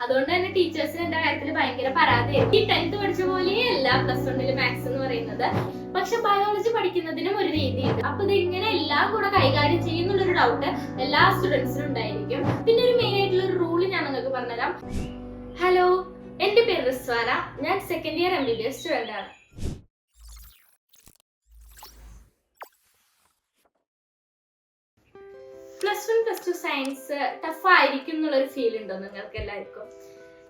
അതുകൊണ്ട് തന്നെ ടീച്ചേഴ്സിന് എന്റെ കാര്യത്തിൽ ഭയങ്കര പരാതിയായിരുന്നു. ഈ 10th പഠിച്ച പോലെയല്ല +1 മാത്സ് എന്ന് പറയുന്നത്. പക്ഷെ ബയോളജി പഠിക്കുന്നതിനും ഒരു രീതിയുണ്ട്. അപ്പൊ ഇത് ഇങ്ങനെ എല്ലാം കൂടെ കൈകാര്യം ചെയ്യുന്നുള്ളൊരു ഡൗട്ട് എല്ലാ സ്റ്റുഡൻസിനും ഉണ്ടായിരിക്കും. പിന്നെ ഒരു മെയിൻ ആയിട്ടുള്ള ഒരു റൂള് ഞാൻ നിങ്ങൾക്ക് പറഞ്ഞുതരാം. ഹലോ, എന്റെ പേര് റിസ്വാന. ഞാൻ സെക്കൻഡ് ഇയർ MBBS സ്റ്റുഡന്റ് ആണ്. +1 +2 സയൻസ് ടഫ് ആയിരിക്കും എന്നുള്ളൊരു ഫീൽ ഉണ്ടോ നിങ്ങൾക്ക് എല്ലാവർക്കും?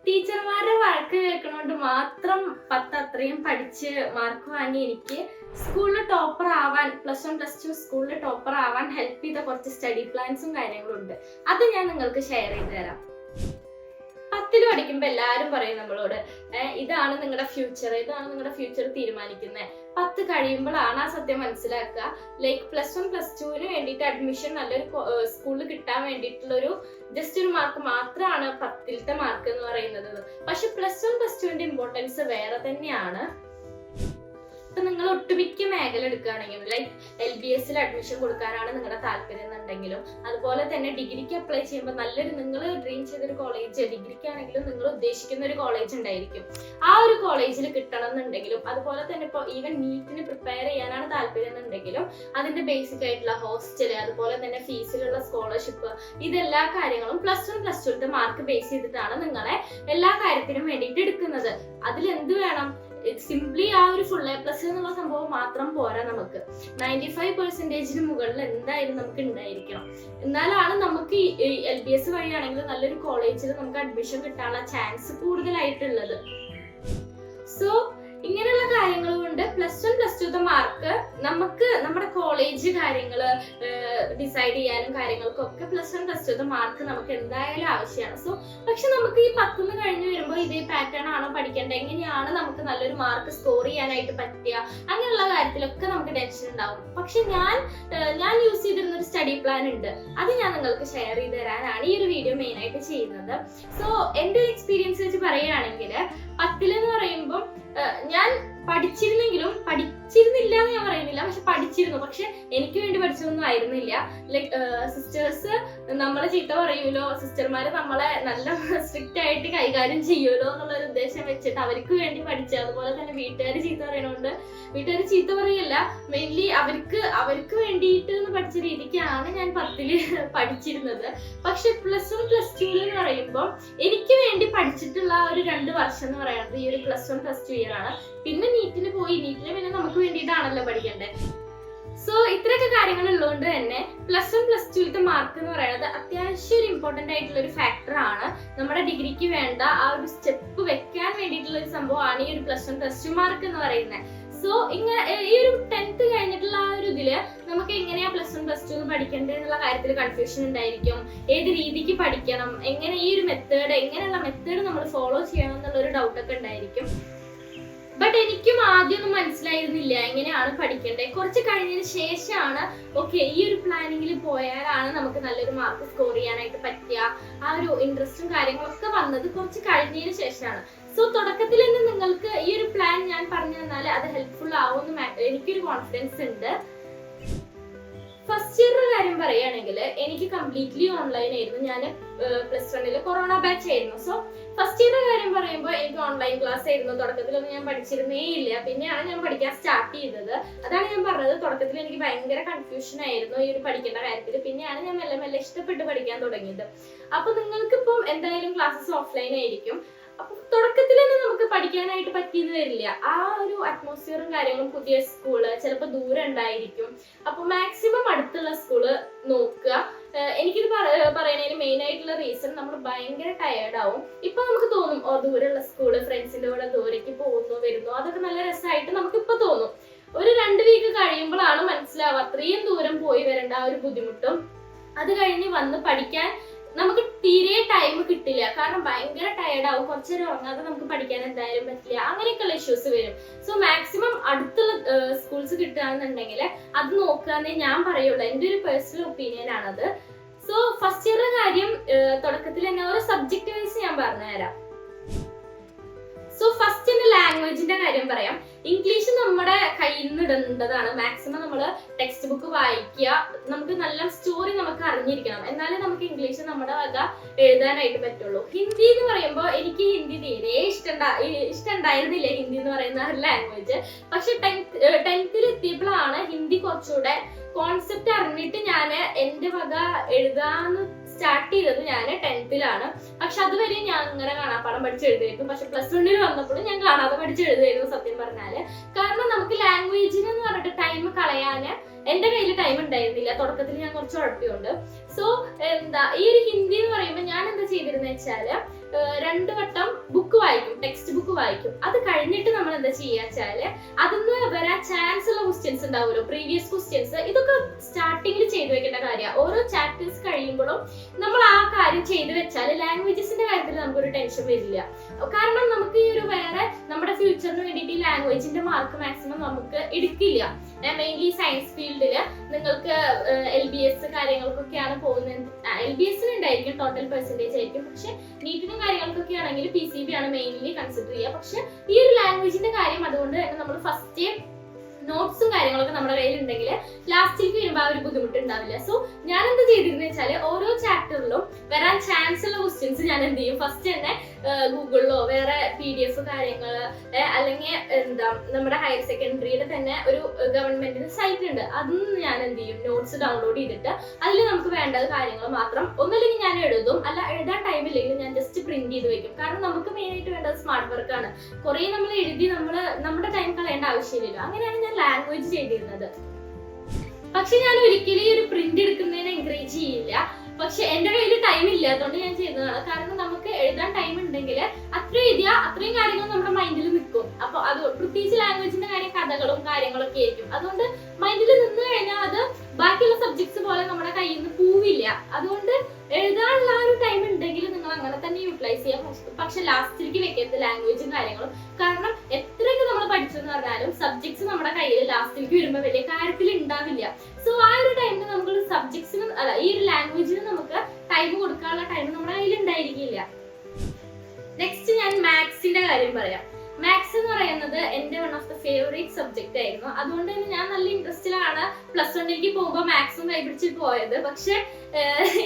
ടീച്ചർമാരുടെ വഴക്ക് കേൾക്കണോണ്ട് മാത്രം 10 അത്രയും പഠിച്ച് മാർക്ക് വാങ്ങി എനിക്ക് സ്കൂളിൽ ടോപ്പർ ആവാൻ +1 +2 സ്കൂളിൽ ടോപ്പർ ആവാൻ ഹെൽപ്പ് ചെയ്ത കുറച്ച് സ്റ്റഡി പ്ലാൻസും കാര്യങ്ങളും ഉണ്ട്. അത് ഞാൻ നിങ്ങൾക്ക് ഷെയർ ചെയ്ത് തരാം. 10ൽ പഠിക്കുമ്പോൾ എല്ലാവരും പറയും നമ്മളോട്, ഇതാണ് നിങ്ങളുടെ ഫ്യൂച്ചർ തീരുമാനിക്കുന്നത്. 10 കഴിയുമ്പോഴാണ് ആ സത്യം മനസ്സിലാക്കുക. ലൈക്ക് +1 +2 വേണ്ടിയിട്ട് അഡ്മിഷൻ നല്ലൊരു സ്കൂളിൽ കിട്ടാൻ വേണ്ടിയിട്ടുള്ളൊരു ജസ്റ്റ് ഒരു മാർക്ക് മാത്രമാണ് 10ത്തെ മാർക്ക് എന്ന് പറയുന്നത്. പക്ഷെ +1 +2 ഇമ്പോർട്ടൻസ് വേറെ തന്നെയാണ്. ഇപ്പൊ നിങ്ങൾ ഒട്ടുമിക്ക മേഖല എടുക്കുകയാണെങ്കിലും ലൈക്ക് LBS അഡ്മിഷൻ കൊടുക്കാനാണ് നിങ്ങളുടെ താല്പര്യം എന്നുണ്ടെങ്കിലും, അതുപോലെ തന്നെ ഡിഗ്രിക്ക് അപ്ലൈ ചെയ്യുമ്പോൾ നല്ലൊരു നിങ്ങൾ ഡ്രീം ചെയ്തൊരു കോളേജ്, ഡിഗ്രിക്കാണെങ്കിലും നിങ്ങൾ ഉദ്ദേശിക്കുന്ന ഒരു കോളേജ് ഉണ്ടായിരിക്കും. ആ ഒരു കോളേജിൽ കിട്ടണം എന്നുണ്ടെങ്കിലും, അതുപോലെ തന്നെ ഇപ്പോൾ ഈവൻ നീറ്റിന് പ്രിപ്പയർ ചെയ്യാനാണ് താല്പര്യം എന്നുണ്ടെങ്കിലും അതിന്റെ ബേസിക് ആയിട്ടുള്ള ഹോസ്റ്റല്, അതുപോലെ തന്നെ ഫീസിലുള്ള സ്കോളർഷിപ്പ്, ഇതെല്ലാ കാര്യങ്ങളും +1 +2 മാർക്ക് ബേസ് ചെയ്തിട്ടാണ് നിങ്ങളെ എല്ലാ കാര്യത്തിനും വേണ്ടിയിട്ട് എടുക്കുന്നത്. അതിലെന്ത് വേണം? സിംപ്ലി ആ ഒരു ഫുൾ A+ എന്നുള്ള സംഭവം മാത്രം പോരാ. നമുക്ക് 95% മുകളിൽ എന്തായാലും നമുക്ക് ഉണ്ടായിരിക്കണം. എന്നാലാണ് നമുക്ക് LBS വഴിയാണെങ്കിൽ നല്ലൊരു കോളേജിൽ നമുക്ക് അഡ്മിഷൻ കിട്ടാനുള്ള ചാൻസ് കൂടുതലായിട്ടുള്ളത്. സോ ഇങ്ങനെയുള്ള കാര്യങ്ങൾ കൊണ്ട് +1 +2 മാർക്ക് നമുക്ക് നമ്മുടെ കോളേജ് കാര്യങ്ങള് ഡിസൈഡ് ചെയ്യാനും കാര്യങ്ങൾക്കൊക്കെ +1 +2 മാർക്ക് നമുക്ക് എന്തായാലും ആവശ്യമാണ്. സോ പക്ഷെ നമുക്ക് ഈ 10 കഴിഞ്ഞ് വരുമ്പോൾ ഇതേ പാറ്റേൺ ആണോ പഠിക്കേണ്ടത്, എങ്ങനെയാണ് നമുക്ക് നല്ലൊരു മാർക്ക് സ്കോർ ചെയ്യാനായിട്ട് പറ്റുക, അങ്ങനെയുള്ള കാര്യത്തിലൊക്കെ നമുക്ക് ടെൻഷൻ ഉണ്ടാവും. പക്ഷെ ഞാൻ യൂസ് ചെയ്തിരുന്ന ഒരു സ്റ്റഡി പ്ലാൻ ഉണ്ട്. അത് ഞാൻ നിങ്ങൾക്ക് ഷെയർ ചെയ്ത് തരാനാണ് ഈ ഒരു വീഡിയോ മെയിൻ ആയിട്ട് ചെയ്യുന്നത്. സോ എന്റെ ഒരു എക്സ്പീരിയൻസ് വെച്ച് പറയുകയാണെങ്കിൽ 10 എന്ന് പറയുമ്പോൾ ഞാൻ പഠിച്ചിരുന്നില്ല എന്ന് ഞാൻ പറയുന്നില്ല, പക്ഷെ പഠിച്ചിരുന്നു. പക്ഷെ എനിക്ക് വേണ്ടി പഠിച്ചതൊന്നും ആയിരുന്നില്ല. ലൈക്ക് സിസ്റ്റേഴ്സ് നമ്മളെ ചീത്ത പറയൂലോ, സിസ്റ്റർമാര് നമ്മളെ നല്ല സ്ട്രിക്റ്റ് ആയിട്ട് കൈകാര്യം ചെയ്യുമല്ലോ എന്നുള്ളൊരു ഉദ്ദേശം വെച്ചിട്ട് അവർക്ക് വേണ്ടി പഠിച്ച, അതുപോലെ തന്നെ വീട്ടുകാർ ചീത്ത പറയണോണ്ട്, വീട്ടുകാർ ചീത്ത പറയല്ല, മെയിൻലി അവർക്ക് വേണ്ടിയിട്ട് പഠിച്ച രീതിക്കാണ് ഞാൻ 10ല് പഠിച്ചിരുന്നത്. പക്ഷെ +1 +2 എന്ന് പറയുമ്പോൾ എനിക്ക് വേണ്ടി പഠിച്ചിട്ടുള്ള ഒരു 2 വർഷം എന്ന് പറയുന്നത് ഈ ഒരു +1 +2 ഇയർ ആണ്. പിന്നെ നീറ്റിന് പിന്നെ നമുക്ക് വേണ്ടിയിട്ടാണല്ലോ പഠിക്കേണ്ടത്. സോ ഇത്രയൊക്കെ കാര്യങ്ങൾ ഉള്ളതുകൊണ്ട് തന്നെ +1 +2 മാർക്ക് എന്ന് പറയുന്നത് അത്യാവശ്യം ഒരു ഇമ്പോർട്ടന്റ് ആയിട്ടുള്ള ഒരു ഫാക്ടർ ആണ്. നമ്മുടെ ഡിഗ്രിക്ക് വേണ്ട ആ ഒരു സ്റ്റെപ്പ് വെക്കാൻ വേണ്ടിയിട്ടുള്ള ഒരു സംഭവമാണ് ഈ ഒരു +1 +2 മാർക്ക് എന്ന് പറയുന്നത്. സോ ഇങ്ങനെ ഈ ഒരു 10th കഴിഞ്ഞിട്ടുള്ള ആ ഒരു ഇതില് നമുക്ക് എങ്ങനെയാ +1 +2 പഠിക്കേണ്ടത് എന്നുള്ള കാര്യത്തിൽ കൺഫ്യൂഷൻ ഉണ്ടായിരിക്കും. ഏത് രീതിക്ക് പഠിക്കണം, എങ്ങനെ ഈ ഒരു എങ്ങനെയുള്ള മെത്തേഡ് നമ്മൾ ഫോളോ ചെയ്യണം എന്നുള്ള ഒരു ഡൗട്ട് ഒക്കെ ഉണ്ടായിരിക്കും. ബട്ട് എനിക്കും ആദ്യമൊന്നും മനസ്സിലായിരുന്നില്ല എങ്ങനെയാണ് പഠിക്കേണ്ടത്. കുറച്ച് കഴിഞ്ഞതിന് ശേഷമാണ് ഓക്കെ ഈ ഒരു പ്ലാനിങ്ങിൽ പോയാലാണ് നമുക്ക് നല്ലൊരു മാർക്ക് സ്കോർ ചെയ്യാനായിട്ട് പറ്റുക. ആ ഒരു ഇൻട്രസ്റ്റും കാര്യങ്ങളൊക്കെ വന്നത് കുറച്ച് കഴിഞ്ഞതിന് ശേഷമാണ്. സോ തുടക്കത്തിൽ തന്നെ നിങ്ങൾക്ക് ഈ ഒരു പ്ലാൻ ഞാൻ പറഞ്ഞു തന്നാൽ അത് ഹെൽപ്ഫുൾ ആവുമെന്ന് എനിക്കൊരു കോൺഫിഡൻസ് ഉണ്ട്. ഫസ്റ്റ് ഇയറിന്റെ കാര്യം പറയുകയാണെങ്കിൽ എനിക്ക് കംപ്ലീറ്റ്ലി ഓൺലൈൻ ആയിരുന്നു. ഞാൻ +1 കൊറോണ ബാച്ച് ആയിരുന്നു. സോ ഫസ്റ്റ് ഇയറിന്റെ കാര്യം പറയുമ്പോൾ എനിക്ക് ഓൺലൈൻ ക്ലാസ് ആയിരുന്നു. തുടക്കത്തിലൊന്നും ഞാൻ പഠിച്ചിരുന്നേ ഇല്ല. പിന്നെയാണ് ഞാൻ പഠിക്കാൻ സ്റ്റാർട്ട് ചെയ്തത്. അതാണ് ഞാൻ പറഞ്ഞത്, തുടക്കത്തിൽ എനിക്ക് ഭയങ്കര കൺഫ്യൂഷൻ ആയിരുന്നു ഈ ഒരു പഠിക്കേണ്ട കാര്യത്തിൽ. പിന്നെയാണ് ഞാൻ മെല്ലെ മെല്ലെ ഇഷ്ടപ്പെട്ട് പഠിക്കാൻ തുടങ്ങിയത്. അപ്പൊ നിങ്ങൾക്കിപ്പം എന്തായാലും ക്ലാസ്സസ് ഓഫ്ലൈൻ ആയിരിക്കും. അപ്പൊ തുടക്കത്തിൽ തന്നെ നമുക്ക് പഠിക്കാനായിട്ട് പറ്റിയെന്ന് വരില്ല. ആ ഒരു അറ്റ്മോസ്ഫിയറും കാര്യങ്ങളും, പുതിയ സ്കൂള് ചിലപ്പോൾ ദൂരം ഉണ്ടായിരിക്കും. അപ്പൊ മാക്സിമം അടുത്തുള്ള സ്കൂള് നോക്കുക. എനിക്കിത് പറയുന്നതിന് മെയിൻ ആയിട്ടുള്ള റീസൺ നമ്മൾ ഭയങ്കര ടയേർഡ് ആവും. ഇപ്പൊ നമുക്ക് തോന്നും ദൂരെയുള്ള സ്കൂള്, ഫ്രണ്ട്സിന്റെ കൂടെ ദൂരേക്ക് പോകുന്നു വരുന്നു, അതൊക്കെ നല്ല രസമായിട്ട് നമുക്ക് ഇപ്പൊ തോന്നും. ഒരു 2 വീക്ക് കഴിയുമ്പോഴാണ് മനസ്സിലാവുക അത്രയും ദൂരം പോയി വരേണ്ട ആ ഒരു ബുദ്ധിമുട്ടും. അത് കഴിഞ്ഞ് വന്ന് പഠിക്കാൻ നമുക്ക് തീരെ ടൈം കിട്ടില്ല. കാരണം ഭയങ്കര ടയേർഡ് ആവും. കുറച്ചേരം ഉറങ്ങാതെ നമുക്ക് പഠിക്കാൻ എന്തായാലും പറ്റില്ല. അങ്ങനെയൊക്കെയുള്ള ഇഷ്യൂസ് വരും. സോ മാക്സിമം അടുത്തുള്ള സ്കൂൾസ് കിട്ടുകയാണെന്നുണ്ടെങ്കിൽ അത് നോക്കാന്നേ ഞാൻ പറയുള്ളൂ. എൻ്റെ ഒരു പേഴ്സണൽ ഒപ്പീനിയൻ ആണത്. സോ ഫസ്റ്റ് ഇയറിന്റെ കാര്യം തുടക്കത്തിൽ തന്നെ ഓരോ സബ്ജക്ട് വൈസ് ഞാൻ പറഞ്ഞുതരാം. സോ ഫസ്റ്റ് ലാംഗ്വേജിന്റെ കാര്യം പറയാം. ഇംഗ്ലീഷ് നമ്മുടെ കയ്യിൽ നിന്ന് ഇടേണ്ടതാണ്. മാക്സിമം നമ്മൾ ടെക്സ്റ്റ് ബുക്ക് വായിക്കുക. നമുക്ക് നല്ല സ്റ്റോറി നമുക്ക് അറിഞ്ഞിരിക്കണം, എന്നാലേ നമുക്ക് ഇംഗ്ലീഷ് നമ്മുടെ വക എഴുതാനായിട്ട് പറ്റുള്ളൂ. ഹിന്ദി എന്ന് പറയുമ്പോൾ എനിക്ക് ഹിന്ദി തീരെ ഇഷ്ടമുണ്ടായിരുന്നില്ല, ഹിന്ദി എന്ന് പറയുന്ന ലാംഗ്വേജ്. പക്ഷെ 10th എത്തിയപ്പോഴാണ് ഹിന്ദി കുറച്ചുകൂടെ കോൺസെപ്റ്റ് അറിഞ്ഞിട്ട് ഞാൻ എന്റെ വക എഴുതാന്ന് സ്റ്റാർട്ട് ചെയ്തത് ഞാൻ 10th. പക്ഷെ അതുവരെ ഞാൻ അങ്ങനെ കാണാപ്പാടം പഠിച്ച് എഴുതായിരുന്നു. പക്ഷെ +1 വന്നപ്പോഴും ഞാൻ കാണാതെ പഠിച്ച് എഴുതായിരുന്നു സത്യം പറഞ്ഞാല്. കാരണം നമുക്ക് ലാംഗ്വേജിന് എന്ന് പറഞ്ഞിട്ട് ടൈം കളയാന് എന്റെ കയ്യിൽ ടൈം ഉണ്ടായിരുന്നില്ല. തുടക്കത്തിൽ ഞാൻ കുറച്ച് ഉഴപ്പിയുണ്ട്. സോ ഈ ഒരു ഹിന്ദി എന്ന് പറയുമ്പോൾ ഞാൻ എന്താ ചെയ്തിരുന്ന വെച്ചാല് 2 വട്ടം ബുക്ക് വായിക്കും, ടെക്സ്റ്റ് ബുക്ക് വായിക്കും. അത് കഴിഞ്ഞിട്ട് നമ്മൾ എന്താ ചെയ്യാച്ചാല് അതിന്ന് വരാൻ ചാൻസ് ഉള്ള ക്വസ്റ്റ്യൻസ് ഉണ്ടാവുമല്ലോ, പ്രീവിയസ് ക്വസ്റ്റ്യൻസ്. ഇതൊക്കെ സ്റ്റാർട്ടിങ്ങിൽ ചെയ്തു വെക്കേണ്ട കാര്യമാണ്. ഓരോ ചാപ്റ്റേഴ്സ് കഴിയുമ്പോഴും നമ്മൾ ആ കാര്യം ചെയ്തു വെച്ചാൽ ലാംഗ്വേജസിന്റെ കാര്യത്തിൽ നമുക്കൊരു ടെൻഷൻ വരില്ല. കാരണം നമുക്ക് ഈ ഒരു വേറെ നമ്മുടെ ഫ്യൂച്ചറിന് വേണ്ടിയിട്ട് ഈ ലാംഗ്വേജിന്റെ മാർക്ക് മാക്സിമം നമുക്ക് എടുക്കില്ല. മെയിൻലി സയൻസ് ഫീൽഡില് നിങ്ങൾക്ക് LBS കാര്യങ്ങൾക്കൊക്കെയാണ് പോകുന്നത്. LBS ഉണ്ടായിരിക്കും, ടോട്ടൽ പെർസെന്റേജ് ആയിരിക്കും. പക്ഷെ നീറ്റിനും കാര്യങ്ങൾക്കൊക്കെ ആണെങ്കിൽ PCB ആണ് മെയിൻലി കൺസിഡർ ചെയ്യുക. പക്ഷെ ഈ ഒരു ലാംഗ്വേജിന്റെ കാര്യം അതുകൊണ്ട് തന്നെ നമ്മൾ ഫസ്റ്റ് നോട്ട്സും കാര്യങ്ങളൊക്കെ നമ്മുടെ കയ്യിൽ ഉണ്ടെങ്കിൽ ലാസ്റ്റിലേക്ക് വരുമ്പോൾ ആ ഒരു ബുദ്ധിമുട്ട് ഉണ്ടാവില്ല. സോ ഞാൻ എന്താ ചെയ്തിരുന്നത് വെച്ചാൽ ഓരോ ചാപ്റ്ററിലും വരാൻ ചാൻസ് ഉള്ള ക്വസ്റ്റ്യൻസ് ഞാൻ എന്ത് ചെയ്യും, ഫസ്റ്റ് തന്നെ ഗൂഗിളിലോ വേറെ PDF കാര്യങ്ങൾ അല്ലെങ്കിൽ നമ്മുടെ ഹയർ സെക്കൻഡറിയുടെ തന്നെ ഒരു ഗവൺമെന്റിന്റെ സൈറ്റ് ഉണ്ട്, അതൊന്നും ഞാൻ എന്ത് ചെയ്യും, നോട്ട്സ് ഡൗൺലോഡ് ചെയ്തിട്ട് അതിൽ നമുക്ക് വേണ്ട കാര്യങ്ങൾ മാത്രം ഒന്നല്ലെങ്കിൽ ഞാൻ എഴുതും, അല്ല എഴുതാൻ ടൈം ഇല്ലെങ്കിൽ ഞാൻ ജസ്റ്റ് പ്രിന്റ് ചെയ്ത് വെക്കും. കാരണം നമുക്ക് മെയിൻ ആയിട്ട് വേണ്ടത് സ്മാർട്ട് വർക്കാണ്. കുറെ നമ്മൾ എഴുതി നമ്മുടെ ടൈം കളയേണ്ട ആവശ്യമില്ലല്ലോ. അങ്ങനെയാണ് ഞാൻ ലാംഗ്വേജ് ചെയ്തിരുന്നത്. പക്ഷെ ഞാൻ ഒരിക്കലും ഈ ഒരു പ്രിന്റ് എടുക്കുന്നതിനെ എൻകറേജ് ചെയ്യില്ല. പക്ഷെ എന്റെ കയ്യിൽ ടൈം ഇല്ലാത്തതുകൊണ്ട് ഞാൻ ചെയ്തതാണ്. കാരണം നമുക്ക് എഴുതാൻ ടൈം ഉണ്ടെങ്കിൽ അത്രയും എഴുതിയാ അത്രയും കാര്യങ്ങൾ നമ്മുടെ മൈൻഡിൽ നിൽക്കും. അപ്പൊ അത് പ്രത്യേകിച്ച് ലാംഗ്വേജിന്റെ കാര്യം കഥകളും കാര്യങ്ങളൊക്കെ ആയിരിക്കും. അതുകൊണ്ട് മൈൻഡിൽ നിന്ന് കഴിഞ്ഞാൽ അത് ബാക്കിയുള്ള സബ്ജക്ട്സ് പോലെ നമ്മുടെ കയ്യിൽ നിന്ന് പോവില്ല. അതുകൊണ്ട് എഴുതാനുള്ള ഒരു ടൈം ഉണ്ടെങ്കിൽ നിങ്ങൾ അങ്ങനെ തന്നെ യൂട്ടിലൈസ് ചെയ്യാം. പക്ഷെ ലാസ്റ്റിലേക്ക് വെക്കരുത് ലാംഗ്വേജും കാര്യങ്ങളും. കാരണം എത്രയൊക്കെ നമ്മൾ പഠിച്ചെന്ന് പറഞ്ഞാലും സബ്ജക്ട്സ് നമ്മുടെ കയ്യിൽ ലാസ്റ്റിലേക്ക് വരുമ്പോൾ വലിയ കാര്യത്തിൽ ഉണ്ടാവില്ല. സോ ആ ഒരു ടൈമിൽ നമുക്ക് സബ്ജക്ട്സിനും അല്ല ഈ ഒരു ലാംഗ്വേജിന് നമുക്ക് ടൈം കൊടുക്കാനുള്ള ടൈം നമ്മുടെ കയ്യിൽ ഉണ്ടായിരിക്കില്ല. നെക്സ്റ്റ് ഞാൻ മാത്സിന്റെ കാര്യം പറയാം. മാത്സ് എന്ന് പറയുന്നത് എന്റെ one of the favourite subject ആയിരുന്നു. അതുകൊണ്ട് തന്നെ ഞാൻ നല്ല ഇൻട്രസ്റ്റിലാണ് +1 പോകുമ്പോൾ മാത്സും കൈപിടിച്ച് പോയത്. പക്ഷെ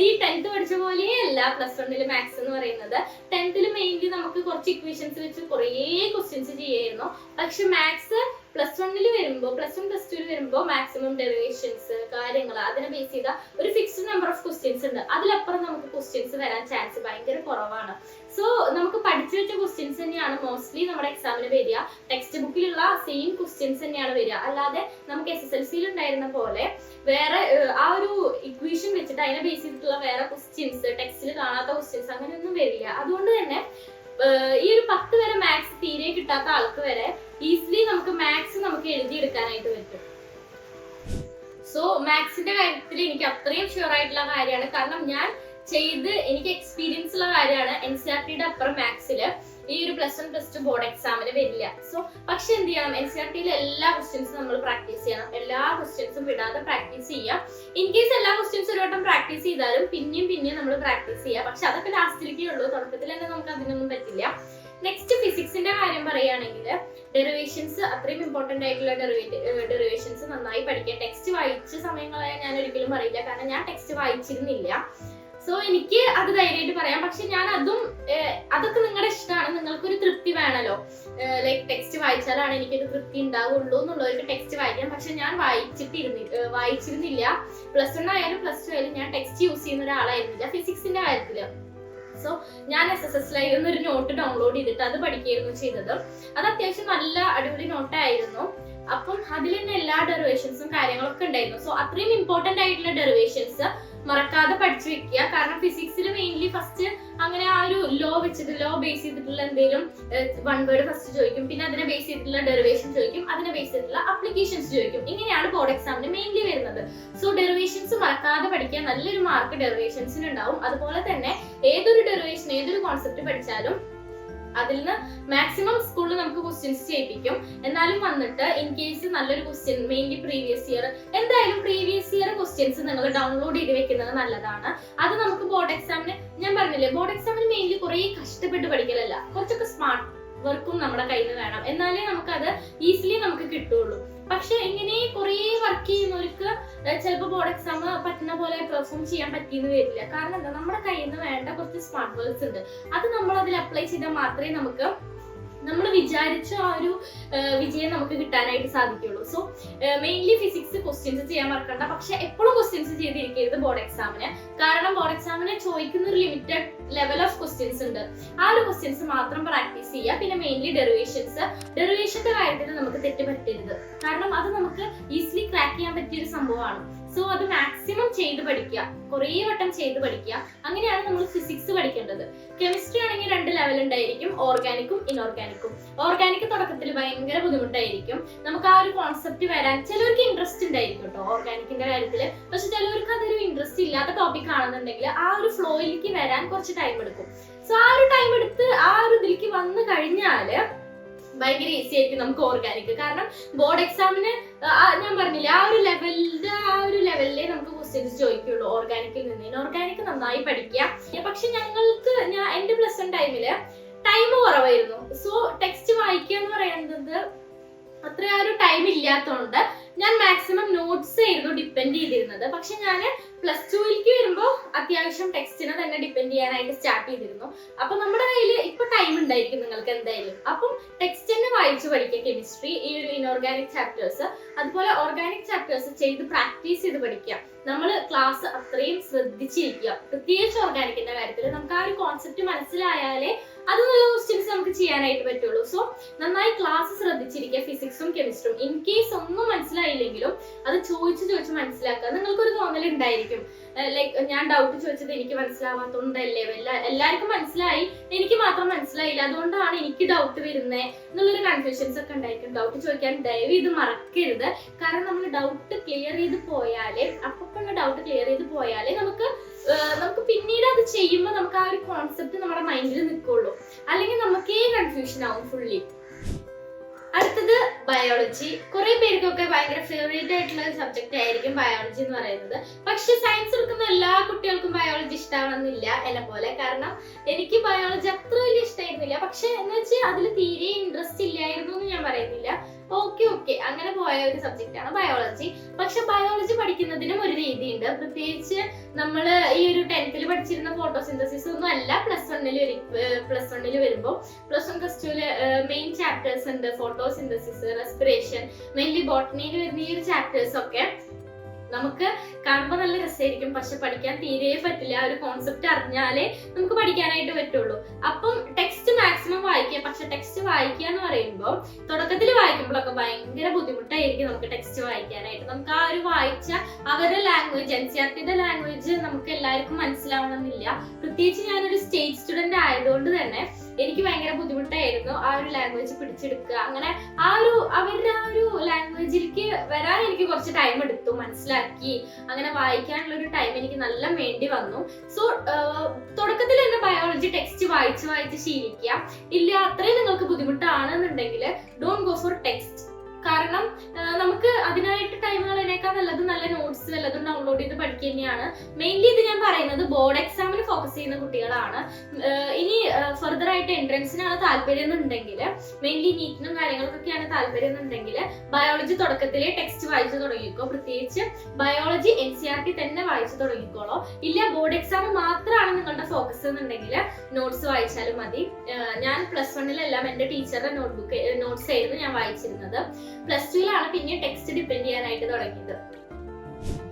ഈ 10th പഠിച്ച പോലെയല്ല +1 മാത്സ് എന്ന് പറയുന്നത്. 10th മെയിൻലി നമുക്ക് കുറച്ച് ഇക്വേഷൻസ് വെച്ച് കുറേ ക്വസ്റ്റ്യൻസ് ചെയ്യായിരുന്നു. പക്ഷെ മാത്സ് +1 വരുമ്പോൾ +1 +2 വരുമ്പോൾ മാക്സിമം ഡെറിവേഷൻസ് കാര്യങ്ങൾ അതിനെ ബേസ് ചെയ്ത ഒരു ഫിക്സ്ഡ് നമ്പർ ഓഫ് ക്വസ്റ്റ്യൻസ് ഉണ്ട്. അതിലപ്പുറം നമുക്ക് ക്വസ്റ്റ്യൻസ് വരാൻ ചാൻസ് ഭയങ്കര കുറവാണ്. സോ നമുക്ക് പഠിച്ചു വെച്ച ക്വസ്റ്റ്യൻസ് തന്നെയാണ് മോസ്റ്റ്ലി നമ്മുടെ എക്സാമിന് വരിക. ടെക്സ്റ്റ് ബുക്കിലുള്ള സെയിം ക്വസ്റ്റ്യൻസ് തന്നെയാണ് വരിക. അല്ലാതെ നമുക്ക് SSLC ഉണ്ടായിരുന്ന പോലെ വേറെ ആ ഒരു ഇക്വേഷൻ വെച്ചിട്ട് അതിനെ ബേസ് ചെയ്തിട്ടുള്ള വേറെ ക്വസ്റ്റ്യൻസ് ടെക്സ്റ്റിൽ കാണാത്ത ക്വസ്റ്റ്യൻസ് അങ്ങനെയൊന്നും വരില്ല. അതുകൊണ്ട് തന്നെ ഈ ഒരു 10 വരെ മാത്സ് തീരെ കിട്ടാത്ത ആൾക്ക് വരെ ഈസിലി നമുക്ക് മാത്സ് നമുക്ക് എഴുതിയെടുക്കാനായിട്ട് പറ്റും. സോ മാത്സിന്റെ കാര്യത്തിൽ എനിക്ക് അത്രയും ഷുവർ ആയിട്ടുള്ള കാര്യമാണ്. കാരണം ഞാൻ എനിക്ക് എക്സ്പീരിയൻസ് ഉള്ള കാര്യമാണ്. NCERTയുടെ അപ്പുറം മാത്സില് ഈ ഒരു +1 +2 ബോർഡ് എക്സാമിന് വരില്ല. സോ പക്ഷെ എന്ത് ചെയ്യണം, NCERTയിലെ എല്ലാ ക്വസ്റ്റ്യൻസും നമ്മൾ പ്രാക്ടീസ് ചെയ്യണം. എല്ലാ ക്വസ്റ്റ്യൻസും വിടാതെ പ്രാക്ടീസ് ചെയ്യാം. ഇൻ കേസ് എല്ലാ ക്വസ്റ്റ്യൻസും ഒരു വട്ടം പ്രാക്ടീസ് ചെയ്താലും പിന്നെയും നമ്മൾ പ്രാക്ടീസ് ചെയ്യാം. പക്ഷെ അതൊക്കെ ലാസ്റ്റിലേക്കേ ഉള്ളൂ, തുടക്കത്തിൽ തന്നെ നമുക്ക് അതിനൊന്നും പറ്റില്ല. നെക്സ്റ്റ് ഫിസിക്സിന്റെ കാര്യം പറയുകയാണെങ്കിൽ ഡെറിവേഷൻസ് അത്രയും ഇമ്പോർട്ടന്റ് ആയിട്ടുള്ള ഡെറിവേഷൻസ് നന്നായി പഠിക്കുക. ടെക്സ്റ്റ് വായിച്ച സമയങ്ങളായ ഞാൻ ഒരിക്കലും പറയില്ല, കാരണം ഞാൻ ടെക്സ്റ്റ് വായിച്ചിരുന്നില്ല. സോ എനിക്ക് അത് ധൈര്യമായിട്ട് പറയാം. പക്ഷെ ഞാൻ അതൊക്കെ നിങ്ങളുടെ ഇഷ്ടമാണ്, നിങ്ങൾക്കൊരു തൃപ്തി വേണമല്ലോ. ലൈക്ക് ടെക്സ്റ്റ് വായിച്ചാലാണ് എനിക്കൊരു തൃപ്തി ഉണ്ടാവുള്ളൂ എന്നുള്ളവർക്ക് ടെക്സ്റ്റ് വായിക്കാം. പക്ഷെ ഞാൻ വായിച്ചിരുന്നില്ല. +1 ആയാലും +2 ആയാലും ഞാൻ ടെക്സ്റ്റ് യൂസ് ചെയ്യുന്ന ഒരാളായിരുന്നില്ല ഫിസിക്സിന്റെ കാര്യത്തില്. സോ ഞാൻ SSSLയിൽ ഒരു നോട്ട് ഡൗൺലോഡ് ചെയ്തിട്ട് അത് പഠിക്കുകയായിരുന്നു ചെയ്തത്. അത് അത്യാവശ്യം നല്ല അടിപൊളി നോട്ടായിരുന്നു. അപ്പം അതിൽ തന്നെ എല്ലാ ഡെറിവേഷൻസും കാര്യങ്ങളൊക്കെ ഉണ്ടായിരുന്നു. സോ അത്രയും ഇമ്പോർട്ടന്റ് ആയിട്ടുള്ള ഡെറിവേഷൻസ് മറക്കാതെ പഠിച്ചു വെക്കുക. കാരണം ഫിസിക്സിൽ മെയിൻലി ഫസ്റ്റ് അങ്ങനെ ആ ഒരു ലോ ബേസ് ചെയ്തിട്ടുള്ള എന്തെങ്കിലും 1 വേർഡ് ഫസ്റ്റ് ചോദിക്കും, പിന്നെ അതിനെ ബേസ് ചെയ്തിട്ടുള്ള ഡെറിവേഷൻ ചോദിക്കും, അതിനെ ബേസ് ചെയ്തിട്ടുള്ള അപ്ലിക്കേഷൻസ് ചോദിക്കും. ഇങ്ങനെയാണ് ബോർഡ് എക്സാമിന് മെയിൻലി വരുന്നത്. സോ ഡെറിവേഷൻസ് മറക്കാതെ പഠിക്കുക, നല്ലൊരു മാർക്ക് ഡെറിവേഷൻസിന് ഉണ്ടാവും. അതുപോലെ തന്നെ ഏതൊരു ഡെറിവേഷൻ ഏതൊരു കോൺസെപ്റ്റ് പഠിച്ചാലും അതിൽ നിന്ന് മാക്സിമം സ്കൂളിൽ നമുക്ക് ക്വസ്റ്റ്യൻസ് ചെയ്യിപ്പിക്കും. എന്നാലും വന്നിട്ട് ഇൻ കേസ് നല്ലൊരു question mainly previous year questions നിങ്ങൾ ഡൗൺലോഡ് ചെയ്ത് വെക്കുന്നത് നല്ലതാണ്. അത് നമുക്ക് ബോർഡ് എക്സാമിന് ഞാൻ പറഞ്ഞില്ലേ, ബോർഡ് എക്സാമിന് മെയിൻലി കുറെ കഷ്ടപ്പെട്ട് പഠിക്കലല്ല, കുറച്ചൊക്കെ വർക്കും നമ്മുടെ കയ്യിൽ നിന്ന് വേണം, എന്നാലേ നമുക്കത് ഈസിലി നമുക്ക് കിട്ടുള്ളൂ. പക്ഷെ ഇങ്ങനെ കുറെ വർക്ക് ചെയ്യുന്നവർക്ക് ചിലപ്പോൾ ബോർഡ് എക്സാം പറ്റുന്ന പോലെ പെർഫോം ചെയ്യാൻ പറ്റിയെന്ന് വരില്ല. കാരണം എന്താ, നമ്മുടെ കയ്യിൽ നിന്ന് വേണ്ട കുറച്ച് സ്മാർട്ട് വർക്ക്സ് ഉണ്ട്. അത് നമ്മൾ അതിൽ അപ്ലൈ ചെയ്താൽ മാത്രമേ നമുക്ക് നമ്മൾ വിചാരിച്ച ആ ഒരു വിജയം നമുക്ക് കിട്ടാനായിട്ട് സാധിക്കുള്ളൂ. സോ മെയിൻലി ഫിസിക്സ് ക്വസ്റ്റ്യൻസ് ചെയ്യാൻ മറക്കണ്ട. പക്ഷെ എപ്പോഴും ക്വസ്റ്റ്യൻസ് ചെയ്തിരിക്കരുത് ബോർഡ് എക്സാമിന്. കാരണം ബോർഡ് എക്സാമിന് ചോദിക്കുന്ന ഒരു ലിമിറ്റഡ് ലെവൽ ഓഫ് ക്വസ്റ്റ്യൻസ് ഉണ്ട്. ആ ഒരു ക്വസ്റ്റ്യൻസ് മാത്രം പ്രാക്ടീസ് ചെയ്യുക. പിന്നെ മെയിൻലി ഡെറിവേഷന്റെ കാര്യത്തിൽ നമുക്ക് തെറ്റ് പറ്റരുത്. കാരണം അത് നമുക്ക് ഈസിലി ക്രാക്ക് ചെയ്യാൻ പറ്റിയ ഒരു സംഭവമാണ്. സോ അത് മാക്സിമം ചെയ്ത് പഠിക്കുക, കുറേ വട്ടം ചെയ്ത് പഠിക്കുക. അങ്ങനെയാണ് നമ്മൾ ഫിസിക്സ് പഠിക്കേണ്ടത്. കെമിസ്ട്രി ആണെങ്കിൽ 2 ലെവൽ ഉണ്ടായിരിക്കും, ഓർഗാനിക്കും ഇൻഓർഗാനിക്കും. ഓർഗാനിക് തുടക്കത്തിൽ ഭയങ്കര ബുദ്ധിമുട്ടായിരിക്കും. നമുക്ക് ആ ഒരു കോൺസെപ്റ്റ് വരാൻ ചിലവർക്ക് ഇൻട്രസ്റ്റ് ഉണ്ടായിരിക്കും കേട്ടോ ഓർഗാനിക്കിന്റെ കാര്യത്തിൽ. പക്ഷെ ചിലവർക്ക് അതൊരു ഇൻട്രസ്റ്റ് ഇല്ലാത്ത ടോപ്പിക് ആണെന്നുണ്ടെങ്കിൽ ആ ഒരു ഫ്ലോയിലേക്ക് വരാൻ കുറച്ച് ടൈം എടുക്കും. സോ ആ ഒരു ടൈം എടുത്ത് ആ ഒരു ഇതിലേക്ക് വന്നു കഴിഞ്ഞാല് ഭയങ്കര ഈസി ആയിരിക്കും നമുക്ക് ഓർഗാനിക്. കാരണം ബോർഡ് എക്സാമിന് ഞാൻ പറഞ്ഞില്ല, ആ ഒരു ലെവലിലേ നമുക്ക് ക്വസ്റ്റ്യൻസ് ചോദിക്കുള്ളൂ ഓർഗാനിക്കിൽ നിന്ന്. ഇൻഓർഗാനിക് നന്നായി പഠിക്കുക. പക്ഷെ എന്റെ പ്ലസ് 1 ടൈമില് ടൈം കുറവായിരുന്നു. സോ ടെക്സ്റ്റ് വായിക്കുക എന്ന് പറയുന്നത് അത്ര ആ ഒരു ടൈം ഇല്ലാത്തതുകൊണ്ട് ഞാൻ മാക്സിമം നോട്ട്സ് ആയിരുന്നു ഡിപ്പെൻഡ് ചെയ്തിരുന്നത്. പക്ഷെ ഞാൻ പ്ലസ് 2ലേക്ക് വരുമ്പോൾ അത്യാവശ്യം ടെക്സ്റ്റിനെ തന്നെ ഡിപ്പെൻഡ് ചെയ്യാനായിട്ട് സ്റ്റാർട്ട് ചെയ്തിരുന്നു. അപ്പൊ നമ്മുടെ കയ്യിൽ ഇപ്പൊ ടൈം ഉണ്ടായിരിക്കും നിങ്ങൾക്ക് എന്തായാലും. അപ്പം ടെക്സ്റ്റ് തന്നെ വായിച്ചു പഠിക്കുക കെമിസ്ട്രി, ഈ ഒരു ഇൻഓർഗാനിക് ചാപ്റ്റേഴ്സ്. അതുപോലെ ഓർഗാനിക് ചാപ്റ്റേഴ്സ് ചെയ്ത് പ്രാക്ടീസ് ചെയ്ത് പഠിക്കുക. നമ്മൾ ക്ലാസ് അത്രയും ശ്രദ്ധിച്ചിരിക്കുക. പ്രത്യേകിച്ച് ഓർഗാനിക്കിന്റെ കാര്യത്തിൽ നമുക്ക് ആ ഒരു കോൺസെപ്റ്റ് മനസ്സിലായാലേ അത് നല്ല ക്വസ്റ്റ്യൻസ് നമുക്ക് ചെയ്യാനായിട്ട് പറ്റുള്ളൂ. സോ നന്നായി ക്ലാസ് ശ്രദ്ധിച്ചിരിക്കുക, ഫിസിക്സും കെമിസ്ട്രിയും. ഇൻ കേസ് ഒന്നും മനസ്സിലായില്ലെങ്കിലും അത് ചോദിച്ച് മനസ്സിലാക്കുക. നിങ്ങൾക്കൊരു തോന്നൽ ഉണ്ടായിരിക്കും, ലൈക്ക് ഞാൻ ഡൗട്ട് ചോദിച്ചത് എനിക്ക് മനസ്സിലാവാത്തോണ്ടല്ലേ, എല്ലാവർക്കും മനസ്സിലായി, എനിക്ക് മാത്രം മനസ്സിലായില്ല, അതുകൊണ്ടാണ് എനിക്ക് ഡൗട്ട് വരുന്നത് എന്നുള്ളൊരു കൺഫ്യൂഷൻസ് ഒക്കെ ഉണ്ടായിരിക്കും. ഡൗട്ട് ചോദിക്കാൻ ദയവ് ഇത് മറക്കരുത്. കാരണം നമ്മൾ ഡൗട്ട് ക്ലിയർ ചെയ്ത് പോയാലേ നമുക്ക് പിന്നീട് അത് ചെയ്യുമ്പോൾ നമുക്ക് ആ ഒരു കോൺസെപ്റ്റ് നമ്മുടെ മൈൻഡിൽ നിൽക്കുള്ളൂ. അല്ലെങ്കിൽ നമുക്കേ കൺഫ്യൂഷൻ ആവും ഫുള്ളി. അടുത്തത് ബയോളജി. കുറെ പേർക്കൊക്കെ ഭയങ്കര ഫേവറേറ്റ് ആയിട്ടുള്ള സബ്ജക്റ്റ് ആയിരിക്കും ബയോളജി എന്ന് പറയുന്നത്. പക്ഷെ സയൻസ് എടുക്കുന്ന എല്ലാ കുട്ടികൾക്കും ബയോളജി ഇഷ്ടമാണെന്നില്ല എന്നെ പോലെ. കാരണം എനിക്ക് ബയോളജി അത്ര വലിയ ഇഷ്ടമായിരുന്നില്ല. പക്ഷെ എന്ന് വെച്ചാൽ അതിൽ തീരെ ഇൻട്രസ്റ്റ് ഇല്ലായിരുന്നു എന്ന് ഞാൻ പറയുന്നില്ല. ഓക്കെ അങ്ങനെ പോയ ഒരു സബ്ജക്റ്റ് ആണ് ബയോളജി. പക്ഷെ ബയോളജി പഠിക്കുന്നതിനും ഒരു രീതിയുണ്ട്. പ്രത്യേകിച്ച് നമ്മൾ ഈ ഒരു 10th പഠിച്ചിരുന്ന ഫോട്ടോസിന്തസിസ് ഒന്നും അല്ല പ്ലസ് 1 വരുമ്പോൾ. പ്ലസ് 1 പ്ലസ് 2 മെയിൻ ചാപ്റ്റേഴ്സ് ഉണ്ട്, ഫോട്ടോസിന്തസിസ്, റെസ്പിറേഷൻ. മെയിൻലി ബോട്ടണിയിൽ വരുന്ന ഈ ഒരു ചാപ്റ്റേഴ്സ് ഒക്കെ നമുക്ക് കാണുമ്പോൾ നല്ല രസമായിരിക്കും. പക്ഷെ പഠിക്കാൻ തീരെ പറ്റില്ല. ആ ഒരു കോൺസെപ്റ്റ് അറിഞ്ഞാലേ നമുക്ക് പഠിക്കാനായിട്ട് പറ്റുള്ളൂ. അപ്പം ടെക്സ്റ്റ് മാക്സിമം വായിക്കുക. പക്ഷെ ടെക്സ്റ്റ് വായിക്കുക എന്ന് പറയുമ്പോൾ തുടക്കത്തിൽ വായിക്കുമ്പോഴൊക്കെ ഭയങ്കര ബുദ്ധിമുട്ടായിരിക്കും നമുക്ക് ടെക്സ്റ്റ് വായിക്കാനായിട്ട്. നമുക്ക് ആ ഒരു വായിച്ച അവരുടെ ലാംഗ്വേജ്, എൻസിആർടിയുടെ ലാംഗ്വേജ് നമുക്ക് എല്ലാവർക്കും മനസ്സിലാവണമെന്നില്ല. പ്രത്യേകിച്ച് ഞാനൊരു സ്റ്റേറ്റ് സ്റ്റുഡന്റ് ആയതുകൊണ്ട് തന്നെ എനിക്ക് ഭയങ്കര ബുദ്ധിമുട്ടായിരുന്നു ആ ഒരു ലാംഗ്വേജ് പിടിച്ചെടുക്കുക. അങ്ങനെ അവരുടെ ആ ഒരു ലാംഗ്വേജിലേക്ക് വരാൻ എനിക്ക് കുറച്ച് ടൈം എടുത്തു. മനസ്സിലാക്കി അങ്ങനെ വായിക്കാനുള്ള ഒരു ടൈം എനിക്ക് നല്ല വേണ്ടി വന്നു. സോ തുടക്കത്തിൽ തന്നെ ബയോളജി ടെക്സ്റ്റ് വായിച്ച് ശീലിക്കുക. ഇല്ല അത്രയും നിങ്ങൾക്ക് ബുദ്ധിമുട്ടാണെന്നുണ്ടെങ്കിൽ ഡോണ്ട് ഗോ ഫോർ ടെക്സ്റ്റ്. കാരണം നമുക്ക് അതിനായിട്ട് ടൈം കളയാനേക്കാൾ നല്ലത് നല്ല നോട്ട്സ് വല്ലതും ഡൗൺലോഡ് ചെയ്ത് പഠിക്കുക തന്നെയാണ്. മെയിൻലി ഇത് ഞാൻ പറയുന്നത് ബോർഡ് എക്സാമിന് ഫോക്കസ് ചെയ്യുന്ന കുട്ടികളാണ്. ഇനി ഫർദർ ആയിട്ട് എൻട്രൻസിനാണ് താല്പര്യം എന്നുണ്ടെങ്കിൽ, മെയിൻലി നീറ്റിനും കാര്യങ്ങൾക്കൊക്കെയാണ് താല്പര്യം എന്നുണ്ടെങ്കിൽ ബയോളജി തുടക്കത്തിലെ ടെക്സ്റ്റ് വായിച്ചു തുടങ്ങിക്കോ. പ്രത്യേകിച്ച് ബയോളജി NCERT തന്നെ വായിച്ചു തുടങ്ങിക്കോളോ. ഇല്ല ബോർഡ് എക്സാം മാത്രമാണ് നിങ്ങളുടെ ഫോക്കസ് എന്നുണ്ടെങ്കിൽ നോട്ട്സ് വായിച്ചാലും മതി. ഞാൻ പ്ലസ് 1 എന്റെ ടീച്ചറുടെ നോട്ട്സ് ആയിരുന്നു ഞാൻ വായിച്ചിരുന്നത്. പ്ലസ് 2 പിന്നെ ടെക്സ്റ്റ് ഡിപ്പെൻഡ് ചെയ്യാനായിട്ട് തുടങ്ങിയത്.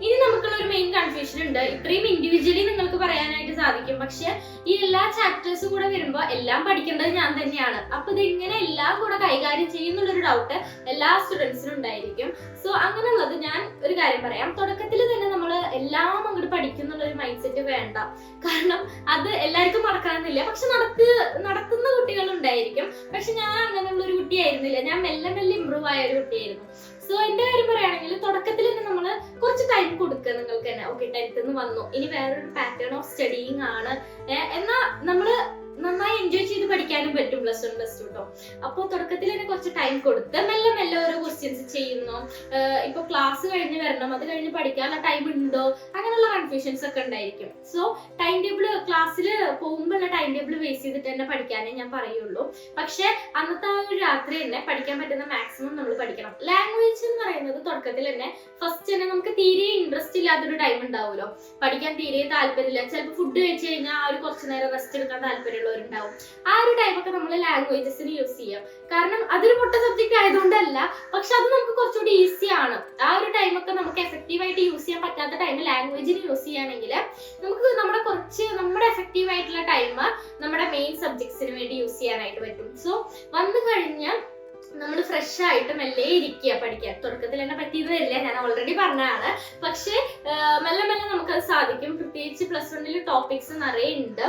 ഇനി നമുക്കുള്ള ഒരു മെയിൻ കൺഫ്യൂഷൻ ഉണ്ട്. ഇത്രയും ഇൻഡിവിജ്വലി നിങ്ങൾക്ക് പറയാനായിട്ട് സാധിക്കും. പക്ഷെ ഈ എല്ലാ ചാപ്റ്റേഴ്സും കൂടെ വരുമ്പോൾ എല്ലാം പഠിക്കേണ്ടത് ഞാൻ തന്നെയാണ്. അപ്പൊ ഇതെങ്ങനെ എല്ലാം കൂടെ കൈകാര്യം ചെയ്യുന്നുള്ളൊരു ഡൗട്ട് എല്ലാ സ്റ്റുഡൻസിനും ഉണ്ടായിരിക്കും. സോ അങ്ങനെയുള്ളത് ഞാൻ ഒരു കാര്യം പറയാം. തുടക്കത്തിൽ തന്നെ നമ്മൾ എല്ലാം അങ്ങോട്ട് പഠിക്കുന്നുള്ളൊരു മൈൻഡ് സെറ്റ് വേണ്ട. കാരണം അത് എല്ലാവർക്കും നടക്കണമെന്നില്ല. പക്ഷെ നടത്തുന്ന കുട്ടികളുണ്ടായിരിക്കും. പക്ഷെ ഞാൻ അങ്ങനെയുള്ള ഒരു കുട്ടിയായിരുന്നില്ല. ഞാൻ മെല്ലെ ഇമ്പ്രൂവ് ആയ ഒരു കുട്ടിയായിരുന്നു. സോ എന്റെ കാര്യം പറയുകയാണെങ്കിൽ തുടക്കത്തിൽ തന്നെ നമ്മൾ കുറച്ച് ടൈം കൊടുക്കുക നിങ്ങൾക്ക് തന്നെ. ഓക്കെ 10th വന്നു, ഇനി വേറൊരു പാറ്റേൺ ഓഫ് സ്റ്റഡിയിങ് ആണ്. എന്നാൽ നമ്മൾ നന്നായി എൻജോയ് ചെയ്ത് പഠിക്കുക പഠിക്കാനും പറ്റും പ്ലസ് 1 പ്ലസ് 2 കേട്ടോ. അപ്പോൾ തുടക്കത്തിൽ തന്നെ കുറച്ച് ടൈം കൊടുത്ത് മെല്ലെ മെല്ലെ ഓരോ ക്വസ്റ്റ്യൻസ് ചെയ്യുന്നു. ഇപ്പൊ ക്ലാസ് കഴിഞ്ഞ് വരണം, അത് കഴിഞ്ഞ് പഠിക്കാനുള്ള ടൈം ഉണ്ടോ, അങ്ങനെയുള്ള കൺഫ്യൂഷൻസ് ഒക്കെ ഉണ്ടായിരിക്കും. സോ ടൈം ടേബിൾ ക്ലാസ്സിൽ പോകുമ്പോഴുള്ള ടൈം ടേബിൾ ബേസ് ചെയ്തിട്ട് തന്നെ പഠിക്കാനേ ഞാൻ പറയുള്ളൂ. പക്ഷെ അന്നത്തെ ആ ഒരു രാത്രി തന്നെ പഠിക്കാൻ പറ്റുന്ന മാക്സിമം നമ്മൾ പഠിക്കണം. ലാംഗ്വേജ് എന്ന് പറയുന്നത് തുടക്കത്തിൽ തന്നെ ഫസ്റ്റ് തന്നെ നമുക്ക് തീരെ ഇൻട്രസ്റ്റ് ഇല്ലാത്തൊരു ടൈം ഉണ്ടാവുമല്ലോ, പഠിക്കാൻ തീരെ താല്പര്യമില്ല, ചിലപ്പോൾ ഫുഡ് കഴിച്ചു കഴിഞ്ഞാൽ ആ ഒരു കുറച്ച് നേരം റെസ്റ്റ് എടുക്കാൻ താല്പര്യമുള്ളവരുണ്ടാവും. ആ ഒരു ടൈമൊക്കെ നമ്മൾ ലാംഗ്വേജസിന് യൂസ് ചെയ്യാം. കാരണം അതൊരു പൊട്ട സബ്ജക്ട് ആയതുകൊണ്ടല്ല, പക്ഷെ അത് നമുക്ക് കുറച്ചുകൂടി ഈസിയാണ്. ആ ഒരു ടൈമൊക്കെ നമുക്ക് എഫക്റ്റീവായിട്ട് യൂസ് ചെയ്യാൻ പറ്റാത്ത ടൈം ലാംഗ്വേജിന് യൂസ് ചെയ്യുകയാണെങ്കിൽ നമുക്ക് നമ്മുടെ എഫക്റ്റീവ് ആയിട്ടുള്ള ടൈം നമ്മുടെ മെയിൻ സബ്ജക്ട്സിന് വേണ്ടി യൂസ് ചെയ്യാനായിട്ട് പറ്റും. സോ വന്നു കഴിഞ്ഞാൽ നമ്മൾ ഫ്രഷ് ആയിട്ട് മെല്ലെ ഇരിക്കുക പഠിക്കാൻ. തുടക്കത്തിൽ തന്നെ പറ്റിയതല്ല, ഞാൻ ഓൾറെഡി പറഞ്ഞതാണ്. പക്ഷെ മെല്ലെ മെല്ലെ നമുക്കത് സാധിക്കും. പ്രത്യേകിച്ച് പ്ലസ് 1 ടോപ്പിക്സ് നിറയെ ഉണ്ട്.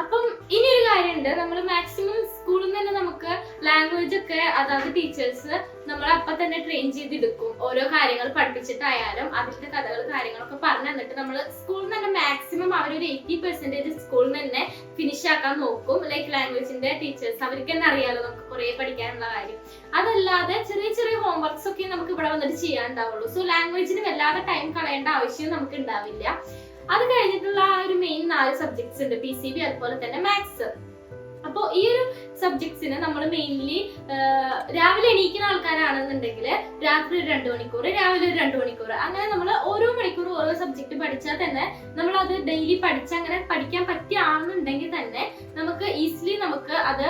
അപ്പം ഇനി ഒരു കാര്യമുണ്ട്, നമ്മൾ മാക്സിമം സ്കൂളിൽ നിന്ന് തന്നെ നമുക്ക് ലാംഗ്വേജ് ഒക്കെ അതായത് ടീച്ചേഴ്സ് നമ്മളെ അപ്പം തന്നെ ട്രെയിൻ ചെയ്തെടുക്കും. ഓരോ കാര്യങ്ങൾ പഠിപ്പിച്ചിട്ടായാലും അതിന്റെ കഥകൾ കാര്യങ്ങളൊക്കെ പറഞ്ഞു തന്നിട്ട് നമ്മൾ സ്കൂളിൽ നിന്ന് തന്നെ മാക്സിമം അവരൊരു 80% സ്കൂളിൽ നിന്ന് തന്നെ ഫിനിഷ് ആക്കാൻ നോക്കും. ലൈക്ക് ലാംഗ്വേജിന്റെ ടീച്ചേഴ്സ് അവർക്ക് തന്നെ അറിയാലോ നമുക്ക് കുറെ പഠിക്കാനുള്ള കാര്യം. അതല്ലാതെ ചെറിയ ചെറിയ ഹോംവർക്സ് ഒക്കെ നമുക്ക് ഇവിടെ വന്നിട്ട് ചെയ്യാനുണ്ടാവുള്ളൂ. സോ ലാംഗ്വേജിന് വല്ലാതെ ടൈം കളയേണ്ട ആവശ്യം നമുക്ക് ഉണ്ടാവില്ല. അത് കഴിഞ്ഞിട്ടുള്ള ആ ഒരു മെയിൻ 4 സബ്ജക്ട്സ് ഉണ്ട്, PCB അതുപോലെ തന്നെ മാത്സ്. അപ്പോൾ ഈ ഒരു സബ്ജക്ട്സിന് നമ്മൾ മെയിൻലി രാവിലെ എണീക്കുന്ന ആൾക്കാരാണെന്നുണ്ടെങ്കിൽ രാത്രി ഒരു 2 മണിക്കൂർ, രാവിലെ ഒരു 2 മണിക്കൂർ, അങ്ങനെ നമ്മൾ ഓരോ മണിക്കൂർ ഓരോ സബ്ജക്ട് പഠിച്ചാൽ തന്നെ നമ്മൾ അത് ഡെയിലി പഠിച്ച് അങ്ങനെ പഠിക്കാൻ പറ്റിയാണെന്നുണ്ടെങ്കിൽ തന്നെ നമുക്ക് ഈസിലി നമുക്ക് അത്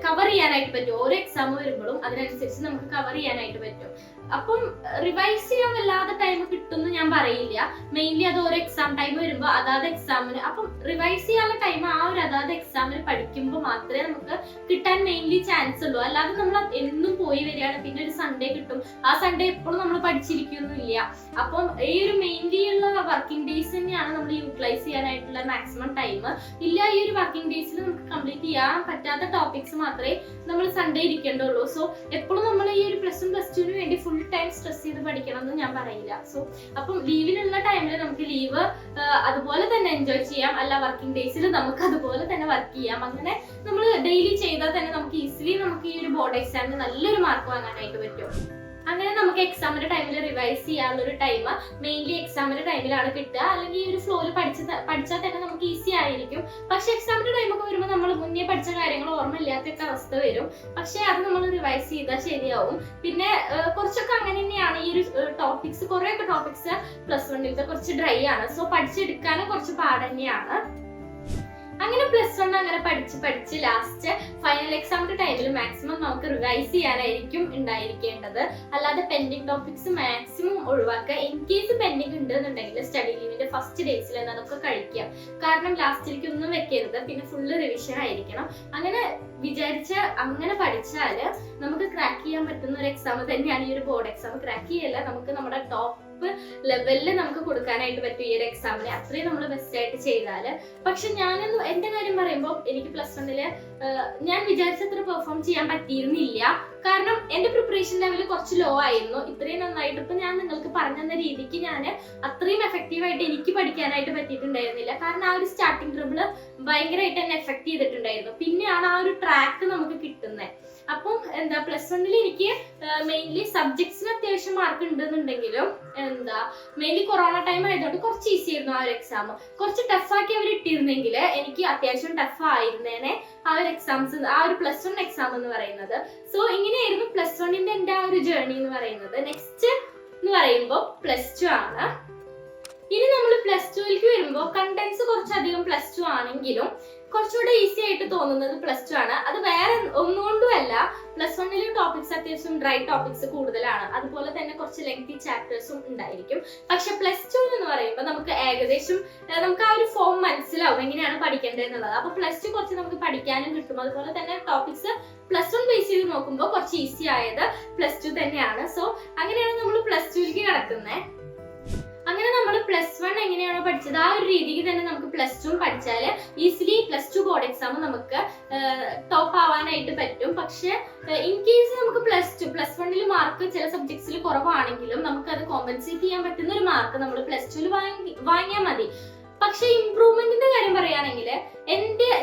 കവർ ചെയ്യാനായിട്ട് പറ്റും. ഓരോ എക്സാം വരുമ്പോഴും അതിനനുസരിച്ച് നമുക്ക് കവർ ചെയ്യാനായിട്ട് പറ്റും. അപ്പം റിവൈസ് ചെയ്യാൻ വല്ലാതെ ടൈം കിട്ടുമെന്ന് ഞാൻ പറയില്ല. മെയിൻലി അത് ഓരോ എക്സാം ടൈം വരുമ്പോൾ അതാത് എക്സാമിന് അപ്പം റിവൈസ് ചെയ്യാനുള്ള ടൈം ആ ഒരു അതാത് എക്സാമിന് പഠിക്കുമ്പോൾ മാത്രമേ നമുക്ക് കിട്ടാൻ മെയിൻലി ചാൻസ് ഉള്ളൂ. അല്ലാതെ നമ്മൾ എന്നും പോയി വരികയാണ് പിന്നെ ഒരു സൺഡേ കിട്ടും, ആ സൺഡേ എപ്പോഴും നമ്മൾ പഠിച്ചിരിക്കൊന്നുമില്ല. അപ്പം ഈ ഒരു മെയിൻലി ഉള്ള വർക്കിംഗ് ഡേയ്സ് തന്നെയാണ് നമ്മൾ യൂട്ടിലൈസ് ചെയ്യാനായിട്ടുള്ള മാക്സിമം ടൈം. ഇല്ല ഈ ഒരു വർക്കിംഗ് ഡേയ്സിൽ നമുക്ക് കംപ്ലീറ്റ് ചെയ്യാൻ പറ്റാത്ത ടോപ്പിക്സ് മാത്രമേ നമ്മൾ സൺഡേ ഇരിക്കേണ്ടുള്ളൂ. സോ എപ്പോഴും നമ്മൾ ഈ ഒരു പ്ലസ് 1 പ്ലസ് 2 വേണ്ടി ഫുൾ ടൈം സ്ട്രെസ് ചെയ്ത് പഠിക്കണം എന്ന് ഞാൻ പറയില്ല. സോ അപ്പം ലീവിനുള്ള ടൈമിൽ നമുക്ക് ലീവ് അതുപോലെ തന്നെ എൻജോയ് ചെയ്യാം, അല്ല വർക്കിംഗ് ഡേയ്സിൽ നമുക്ക് അതുപോലെ തന്നെ വർക്ക് ചെയ്യാം. അങ്ങനെ നമ്മൾ ഡെയിലി ചെയ്താൽ തന്നെ നമുക്ക് ഈസിലി നമുക്ക് ഈ ഒരു ബോർഡ് എക്സാമിന് നല്ലൊരു മാർക്ക് വാങ്ങാനായിട്ട് പറ്റും. അങ്ങനെ നമുക്ക് എക്സാമിന്റെ ടൈമിൽ റിവൈസ് ചെയ്യാനുള്ള ഒരു ടൈം മെയിൻലി എക്സാമിന്റെ ടൈമിലാണ് കിട്ടുക. അല്ലെങ്കിൽ ഈ ഒരു ഫ്ലോയിൽ പഠിച്ചാൽ തന്നെ നമുക്ക് ഈസി ആയിരിക്കും. പക്ഷെ എക്സാമിന്റെ ടൈമൊക്കെ വരുമ്പോൾ നമ്മൾ മുന്നേ പഠിച്ച കാര്യങ്ങൾ ഓർമ്മയില്ലാത്തൊക്കെ അവസ്ഥ വരും. പക്ഷെ അത് നമ്മൾ റിവൈസ് ചെയ്താൽ ശരിയാവും. പിന്നെ കുറച്ചൊക്കെ അങ്ങനെ തന്നെയാണ് ഈ ഒരു ടോപ്പിക്സ്, കുറെയൊക്കെ ടോപ്പിക്സ് പ്ലസ് 1 കുറച്ച് ഡ്രൈ ആണ്. സോ പഠിച്ചെടുക്കാനും കുറച്ച് പാട് തന്നെയാണ്. അങ്ങനെ പ്ലസ് 1 അങ്ങനെ പഠിച്ച് ലാസ്റ്റ് ഫൈനൽ എക്സാമിന്റെ ടൈമിൽ മാക്സിമം നമുക്ക് റിവൈസ് ചെയ്യാനായിരിക്കും ഉണ്ടായിരിക്കേണ്ടത്. അല്ലാതെ പെൻഡിങ് ടോപ്പിക്സ് മാക്സിമം ഒഴിവാക്കുക. ഇൻ കേസ് പെൻഡിങ് ഉണ്ടെന്നുണ്ടെങ്കിൽ സ്റ്റഡി ലീവിന്റെ ഫസ്റ്റ് ഡേയ്സിൽ തന്നെ അതൊക്കെ കഴിക്കാം. കാരണം ലാസ്റ്റിലേക്ക് ഒന്നും വെക്കരുത്, പിന്നെ ഫുള്ള് റിവിഷൻ ആയിരിക്കണം. അങ്ങനെ വിചാരിച്ച് അങ്ങനെ പഠിച്ചാല് നമുക്ക് ക്രാക്ക് ചെയ്യാൻ പറ്റുന്ന ഒരു എക്സാം തന്നെയാണ് ഈ ഒരു ബോർഡ് എക്സാം. ക്രാക്ക് ചെയ്യല്ല, നമുക്ക് നമ്മുടെ ടോപ്പ് ലെവലിൽ നമുക്ക് കൊടുക്കാനായിട്ട് പറ്റും ഈ ഒരു എക്സാമിന്. അത്രയും നമ്മൾ ബെസ്റ്റ് ആയിട്ട് ചെയ്താല്. പക്ഷെ ഞാനൊന്നും എന്റെ കാര്യം പറയുമ്പോൾ എനിക്ക് പ്ലസ് 1 ഞാൻ വിചാരിച്ചത്ര പെർഫോം ചെയ്യാൻ പറ്റിയിരുന്നില്ല. കാരണം എന്റെ പ്രിപ്പറേഷൻ ലെവൽ കുറച്ച് ലോ ആയിരുന്നു. ഇത്രയും നന്നായിട്ട് ഇപ്പൊ ഞാൻ നിങ്ങൾക്ക് പറഞ്ഞു തന്ന രീതിക്ക് ഞാൻ അത്രയും എഫക്റ്റീവായിട്ട് എനിക്ക് പഠിക്കാനായിട്ട് പറ്റിയിട്ടുണ്ടായിരുന്നില്ല. കാരണം ആ ഒരു സ്റ്റാർട്ടിങ് ട്രബിള് ഭയങ്കരമായിട്ട് എന്നെ എഫക്ട് ചെയ്തിട്ടുണ്ടായിരുന്നു. പിന്നെയാണ് ആ ഒരു ട്രാക്ക് നമുക്ക് കിട്ടുന്നത്. അപ്പം എന്താ പ്ലസ് 1 എനിക്ക് മെയിൻലി സബ്ജക്ട്സിന് അത്യാവശ്യം മാർക്ക് ഉണ്ടെന്നുണ്ടെങ്കിലും മെയിൻലി കൊറോണ ടൈം ആയതുകൊണ്ട് കുറച്ച് ഈസി ആയിരുന്നു ആ ഒരു എക്സാം. കുറച്ച് ടഫാക്കി അവർ ഇട്ടിരുന്നെങ്കിൽ എനിക്ക് അത്യാവശ്യം ടഫ് ആയിരുന്നേനെ ആ ഒരു എക്സാംസ്, ആ ഒരു പ്ലസ് 1 എക്സാം എന്ന് പറയുന്നത്. സോ ഇങ്ങനെയായിരുന്നു പ്ലസ് 1 എന്റെ ആ ഒരു ജേർണി എന്ന് പറയുന്നത്. നെക്സ്റ്റ് എന്ന് പറയുമ്പോൾ പ്ലസ് 2 ആണ്. ഇനി നമ്മൾ പ്ലസ് 2ലേക്ക് വരുമ്പോൾ കണ്ടൻസ് കുറച്ചധികം പ്ലസ് 2 ആണെങ്കിലും കുറച്ചുകൂടെ ഈസി ആയിട്ട് തോന്നുന്നത് പ്ലസ് 2 ആണ്. അത് വേറെ ഒന്നുകൊണ്ടും അല്ല, പ്ലസ് 1 ടോപ്പിക്സ് അത്യാവശ്യം ഡ്രൈ ടോപ്പിക്സ് കൂടുതലാണ്. അതുപോലെ തന്നെ കുറച്ച് ലെങ്തി ചാപ്റ്റേഴ്സും ഉണ്ടായിരിക്കും. പക്ഷെ പ്ലസ് 2 എന്ന് പറയുമ്പോൾ നമുക്ക് ഏകദേശം നമുക്ക് ആ ഒരു ഫോം മനസ്സിലാവും എങ്ങനെയാണ് പഠിക്കേണ്ടത് എന്നുള്ളത്. അപ്പൊ പ്ലസ് 2 കുറച്ച് നമുക്ക് പഠിക്കാനും കിട്ടും. അതുപോലെ തന്നെ ടോപ്പിക്സ് പ്ലസ് 1 ബേസ് ചെയ്ത് നോക്കുമ്പോൾ കുറച്ച് ഈസി ആയത് പ്ലസ് 2 തന്നെയാണ്. സോ അങ്ങനെയാണ് നമ്മൾ പ്ലസ് 2ലേക്ക് കിടക്കുന്നത്. അങ്ങനെ നമ്മൾ പ്ലസ് 1 എങ്ങനെയാണോ പഠിച്ചത് ആ ഒരു രീതിക്ക് തന്നെ നമുക്ക് പ്ലസ് 2 പഠിച്ചാൽ ഈസിലി പ്ലസ് 2 ബോർഡ് എക്സാം നമുക്ക് ടോപ്പ് ആവാനായിട്ട് പറ്റും. പക്ഷെ ഇൻ കേസ് നമുക്ക് പ്ലസ് 1 മാർക്ക് ചില സബ്ജക്ട്സിൽ കുറവാണെങ്കിലും നമുക്ക് അത് കോമ്പൻസേറ്റ് ചെയ്യാൻ പറ്റുന്ന ഒരു മാർക്ക് നമ്മൾ പ്ലസ് 2 വാങ്ങിയാൽ മതി. പക്ഷെ ഇംപ്രൂവ്മെന്റിന്റെ കാര്യം പറയുകയാണെങ്കിൽ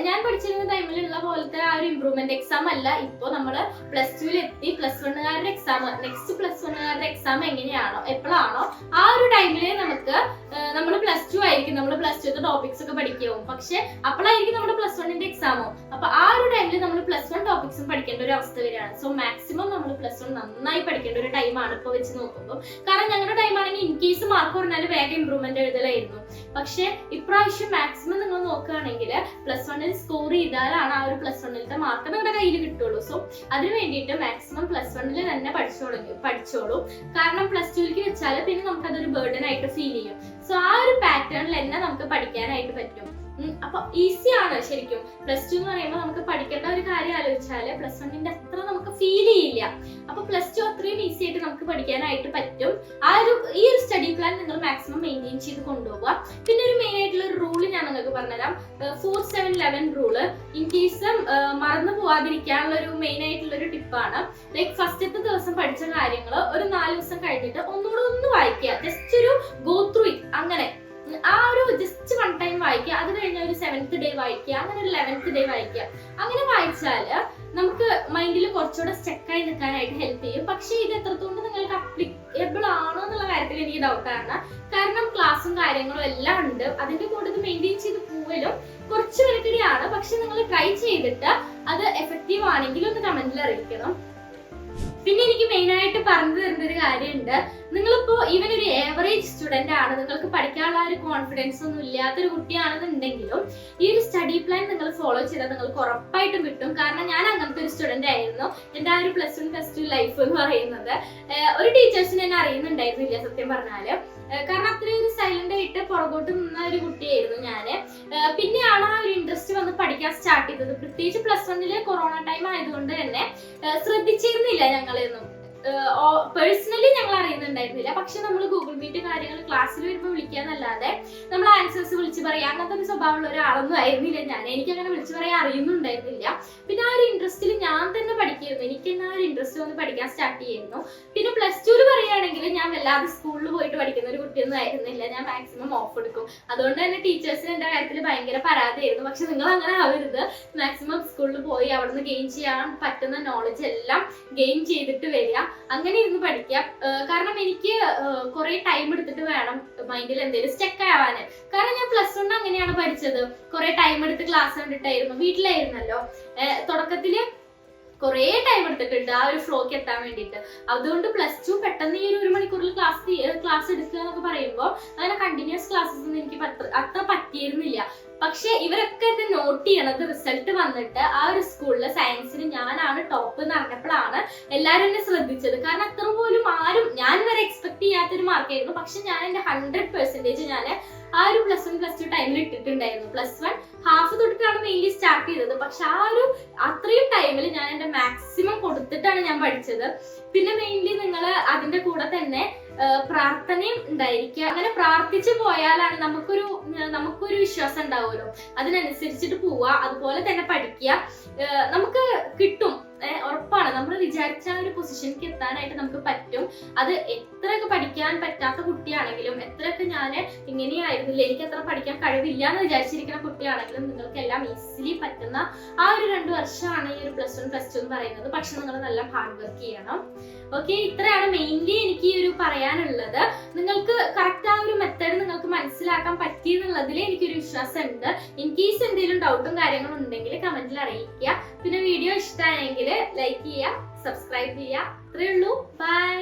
ഞാൻ പഠിച്ചിരുന്ന ടൈമിലുള്ള പോലത്തെ ആ ഒരു ഇംപ്രൂവ്മെന്റ് എക്സാം അല്ല ഇപ്പൊ നമ്മള് +2 എത്തി. +1കാരുടെ എക്സാം നെക്സ്റ്റ് +1കാരുടെ എക്സാം എങ്ങനെയാണോ എപ്പോഴാണോ ആ ഒരു ടൈമില് നമ്മൾ +2 ആയിരിക്കും, നമ്മൾ +2 ടോപ്പിക്സ് ഒക്കെ പഠിക്കും. പക്ഷെ അപ്പോഴായിരിക്കും നമ്മുടെ +1ന്റെ എക്സാമോ. അപ്പൊ ആ ഒരു ടൈമിൽ നമ്മൾ +1 ടോപ്പിക്സും പഠിക്കേണ്ട ഒരു അവസ്ഥ വരികയാണ്. സോ മാക്സിമം നമ്മൾ +1 നന്നായി പഠിക്കേണ്ട ഒരു ടൈമാണ് ഇപ്പൊ വെച്ച് നോക്കുമ്പോൾ. കാരണം ഞങ്ങളുടെ ടൈമാണെങ്കിൽ ഇൻ കേസ് മാർക്ക് പറഞ്ഞാൽ വേഗം ഇംപ്രൂവ്മെന്റ് എഴുതലായിരുന്നു. പക്ഷെ ഇപ്രാവശ്യം മാക്സിമം നിങ്ങൾ നോക്കുകയാണെങ്കിൽ +1ൽ സ്കോർ ചെയ്താലാണ് ആ ഒരു +1ത്തെ മാർക്ക് നിങ്ങളുടെ കയ്യിൽ കിട്ടുള്ളൂ. സോ അതിന് വേണ്ടിയിട്ട് മാക്സിമം +1ൽ തന്നെ പഠിച്ചോളൂ. കാരണം +2ലേക്ക് വെച്ചാൽ പിന്നെ നമുക്ക് അതൊരു ബേർഡൻ ആയിട്ട് ഫീൽ ചെയ്യും. സോ ആ ഒരു പാറ്റേണിൽ തന്നെ നമുക്ക് പഠിക്കാനായിട്ട് പറ്റും. അപ്പൊ ഈസിയാണ് ശരിക്കും. +2 എന്ന് പറയുമ്പോൾ നമുക്ക് പഠിക്കേണ്ട ഒരു കാര്യം ആലോചിച്ചാല് +1ന്റെ അത്ര നമുക്ക് ഫീൽ ചെയ്യില്ല. അപ്പൊ +2 അത്രയും ഈസി ആയിട്ട് നമുക്ക് പഠിക്കാനായിട്ട് പറ്റും. ഈ ഒരു സ്റ്റഡി പ്ലാൻ നിങ്ങൾ മാക്സിമം മെയിൻറ്റെയിൻ ചെയ്ത് കൊണ്ടുപോകുക. പിന്നെ ഒരു മെയിൻ ആയിട്ടുള്ള ഒരു റൂള് ഞാൻ നിങ്ങൾക്ക് പറഞ്ഞുതരാം. 4-7-11 റൂള്. ഇൻ കേസ് മറന്നു പോവാതിരിക്കാനുള്ള ഒരു മെയിൻ ആയിട്ടുള്ള ഒരു ടിപ്പാണ്. ലൈക്ക് ഫസ്റ്റത്തെ ദിവസം പഠിച്ച കാര്യങ്ങൾ ഒരു 4 ദിവസം കഴിഞ്ഞിട്ട് ഒന്നുകൂടെ ഒന്ന് വായിക്കുക. ജസ്റ്റ് ഒരു ഗോ ത്രൂ ഇറ്റ്. അങ്ങനെ ആ ഒരു ജസ്റ്റ് 1 ടൈം വായിക്കുക. അത് കഴിഞ്ഞ ഒരു 7th ഡേ വായിക്കുക, അങ്ങനെ ഒരു 11th ഡേ വായിക്കുക. അങ്ങനെ വായിച്ചാല് നമുക്ക് മൈൻഡിൽ കുറച്ചുകൂടെ സ്റ്റക്കായി നിൽക്കാനായിട്ട് ഹെൽപ്പ് ചെയ്യും. പക്ഷെ ഇത് എത്രത്തോളം നിങ്ങൾക്ക് അപ്ലിക്കബിൾ ആണോ എന്നുള്ള കാര്യത്തിൽ എനിക്ക് ഡൗട്ടാണ്. കാരണം ക്ലാസ്സും കാര്യങ്ങളും എല്ലാം ഉണ്ട്. അതിന്റെ കൂടെ ഇത് മെയിൻറ്റെയിൻ ചെയ്ത് പോവലും കുറച്ച് മെനക്കെടിയാണ്. പക്ഷെ നിങ്ങൾ ട്രൈ ചെയ്തിട്ട് അത് എഫക്റ്റീവ് ആണെങ്കിൽ ഒന്ന് കമന്റിൽ അറിയിക്കണം. പിന്നെ എനിക്ക് മെയിൻ ആയിട്ട് പറഞ്ഞു തരുന്ന ഒരു കാര്യമുണ്ട്. നിങ്ങളിപ്പോ ഈവൻ ഒരു ഏവറേജ് സ്റ്റുഡന്റ് ആണ്, നിങ്ങൾക്ക് പഠിക്കാനുള്ള ഒരു കോൺഫിഡൻസ് ഒന്നും ഇല്ലാത്തൊരു കുട്ടിയാണെന്നുണ്ടെങ്കിലും ഈ ഒരു സ്റ്റഡി പ്ലാൻ നിങ്ങൾ ഫോളോ ചെയ്താൽ നിങ്ങൾക്ക് ഉറപ്പായിട്ടും കിട്ടും. കാരണം ഞാൻ അങ്ങനത്തെ ഒരു സ്റ്റുഡന്റ് ആയിരുന്നു. എന്റെ ആ ഒരു +1-+2 ലൈഫ് എന്ന് പറയുന്നത് ഒരു ടീച്ചേഴ്സിന് എന്നെ അറിയുന്നുണ്ടായിരുന്നില്ല സത്യം പറഞ്ഞാല്. കാരണം അത്രയും ഒരു സൈലന്റ് ആയിട്ട് പുറകോട്ട് നിന്ന ഒരു കുട്ടിയായിരുന്നു ഞാന്. പിന്നെയാണ് ആ ഒരു ഇൻട്രസ്റ്റ് വന്ന് പഠിക്കാൻ സ്റ്റാർട്ട് ചെയ്തത്. പ്രത്യേകിച്ച് +1ല് കൊറോണ ടൈം ആയതുകൊണ്ട് തന്നെ ശ്രദ്ധിച്ചിരുന്നില്ല ഞങ്ങളെയൊന്നും. പേഴ്സണലി ഞങ്ങൾ അറിയുന്നുണ്ടായിരുന്നില്ല. പക്ഷെ നമ്മൾ ഗൂഗിൾ മീറ്റ് കാര്യങ്ങൾ ക്ലാസ്സിൽ വരുമ്പോൾ വിളിക്കാന്നല്ലാതെ നമ്മൾ ആൻസേഴ്സ് വിളിച്ച് പറയാം അങ്ങനത്തെ ഒരു സ്വഭാവമുള്ള ഒരാളൊന്നും ആയിരുന്നില്ല ഞാൻ. എനിക്ക് അങ്ങനെ വിളിച്ചു പറയാൻ അറിയുന്നുണ്ടായിരുന്നില്ല. പിന്നെ ആ ഒരു ഇൻട്രസ്റ്റിൽ ഞാൻ തന്നെ പഠിക്കായിരുന്നു. എനിക്ക് തന്നെ ആ ഒരു ഇൻട്രസ്റ്റ് വന്ന് പഠിക്കാൻ സ്റ്റാർട്ട് ചെയ്യുന്നു. പിന്നെ +2 പറയുകയാണെങ്കിൽ ഞാൻ വല്ലാതെ സ്കൂളിൽ പോയിട്ട് പഠിക്കുന്ന ഒരു കുട്ടിയൊന്നും ആയിരുന്നില്ല. ഞാൻ മാക്സിമം ഓഫ് എടുക്കും. അതുകൊണ്ട് തന്നെ ടീച്ചേഴ്സിന് എന്റെ കാര്യത്തിൽ ഭയങ്കര പരാതിയായിരുന്നു. പക്ഷെ നിങ്ങൾ അങ്ങനെ ആവരുത്. മാക്സിമം സ്കൂളിൽ പോയി അവിടുന്ന് ഗെയിൻ ചെയ്യാൻ പറ്റുന്ന നോളജ് എല്ലാം ഗെയിൻ ചെയ്തിട്ട് വരിക. അങ്ങനെ ഇരുന്ന് പഠിക്കാം. കാരണം എനിക്ക് കുറെ ടൈം എടുത്തിട്ട് വേണം മൈൻഡിൽ എന്തെങ്കിലും സ്റ്റക്ക് ആവാന്. കാരണം ഞാൻ +1 അങ്ങനെയാണ് പഠിച്ചത്. കുറെ ടൈം എടുത്ത് ക്ലാസ് കണ്ടിട്ടായിരുന്നു, വീട്ടിലായിരുന്നല്ലോ. തുടക്കത്തില് കുറെ ടൈം എടുത്തിട്ടുണ്ട് ആ ഒരു ഫ്ലോക്ക് എത്താൻ വേണ്ടിയിട്ട്. അതുകൊണ്ട് +2 പെട്ടെന്ന് ഈ ഒരു മണിക്കൂറിൽ ക്ലാസ് എടുക്കുക എന്നൊക്കെ പറയുമ്പോൾ അങ്ങനെ കണ്ടിന്യൂസ് ക്ലാസ്സസ് ഒന്നും എനിക്ക് അത്ര പറ്റിയിരുന്നില്ല. പക്ഷെ ഇവരൊക്കെ എന്നെ നോട്ട് ചെയ്യണത് റിസൾട്ട് വന്നിട്ട് ആ ഒരു സ്കൂളിലെ സയൻസിന് ഞാനാണ് ടോപ്പ് എന്ന് അറിഞ്ഞപ്പോഴാണ് എല്ലാവരും എന്നെ ശ്രദ്ധിച്ചത്. കാരണം അത്ര പോലും ആരും ഞാൻ വരെ എക്സ്പെക്ട് ചെയ്യാത്തൊരു മാർക്കായിരുന്നു. പക്ഷെ ഞാൻ എന്റെ 100% ഞാൻ ആ ഒരു +1-+2 ടൈമിൽ ഇട്ടിട്ടുണ്ടായിരുന്നു. +1 ഹാഫ് തൊട്ടിട്ടാണ് മെയിൻലി സ്റ്റാർട്ട് ചെയ്തത്. പക്ഷെ ആ ഒരു അത്രയും ടൈമിൽ ഞാൻ എന്റെ മാക്സിമം കൊടുത്തിട്ടാണ് ഞാൻ പഠിച്ചത്. പിന്നെ മെയിൻലി നിങ്ങൾ അതിന്റെ കൂടെ തന്നെ പ്രാർത്ഥനയും ഉണ്ടായിരിക്കുക. അങ്ങനെ പ്രാർത്ഥിച്ചു പോയാലാണ് നമുക്കൊരു വിശ്വാസം ഉണ്ടാവുമല്ലോ. അതിനനുസരിച്ചിട്ട് പോവുക, അതുപോലെ തന്നെ പഠിക്കുക. നമുക്ക് കിട്ടും, ഉറപ്പാണ്. നമ്മൾ വിചാരിച്ച ഒരു പൊസിഷനിലേക്ക് എത്താനായിട്ട് നമുക്ക് പറ്റും. അത് എത്രയൊക്കെ പഠിക്കാൻ പറ്റാത്ത കുട്ടിയാണെങ്കിലും, എത്രയൊക്കെ ഞാൻ ഇങ്ങനെയായിരുന്നില്ല, എനിക്ക് അത്ര പഠിക്കാൻ കഴിവില്ല എന്ന് വിചാരിച്ചിരിക്കുന്ന കുട്ടിയാണെങ്കിലും നിങ്ങൾക്ക് എല്ലാം ഈസിലി പറ്റുന്ന ആ ഒരു 2 വർഷമാണ് ഈ ഒരു +1-+2 എന്ന് പറയുന്നത്. പക്ഷെ നിങ്ങൾ നല്ല ഹാർഡ് വർക്ക് ചെയ്യണം. ഓക്കെ, ഇത്രയാണ് മെയിൻലി എനിക്ക് ഈ ഒരു പറയാനുള്ളത്. നിങ്ങൾക്ക് കറക്റ്റ് ആ ഒരു മെത്തേഡ് നിങ്ങൾക്ക് മനസ്സിലാക്കാൻ പറ്റിയെന്നുള്ളതിൽ എനിക്കൊരു വിശ്വാസം ഉണ്ട്. ഇൻ കേസ് എന്തെങ്കിലും ഡൗട്ടും കാര്യങ്ങളും ഉണ്ടെങ്കിൽ കമന്റിൽ അറിയിക്കുക. പിന്നെ വീഡിയോ ഇഷ്ടമായെങ്കിൽ ലൈക്ക് ചെയ്യുക, സബ്സ്ക്രൈബ് ചെയ്യുക. അത്രേ ഉള്ളൂ. ബൈ.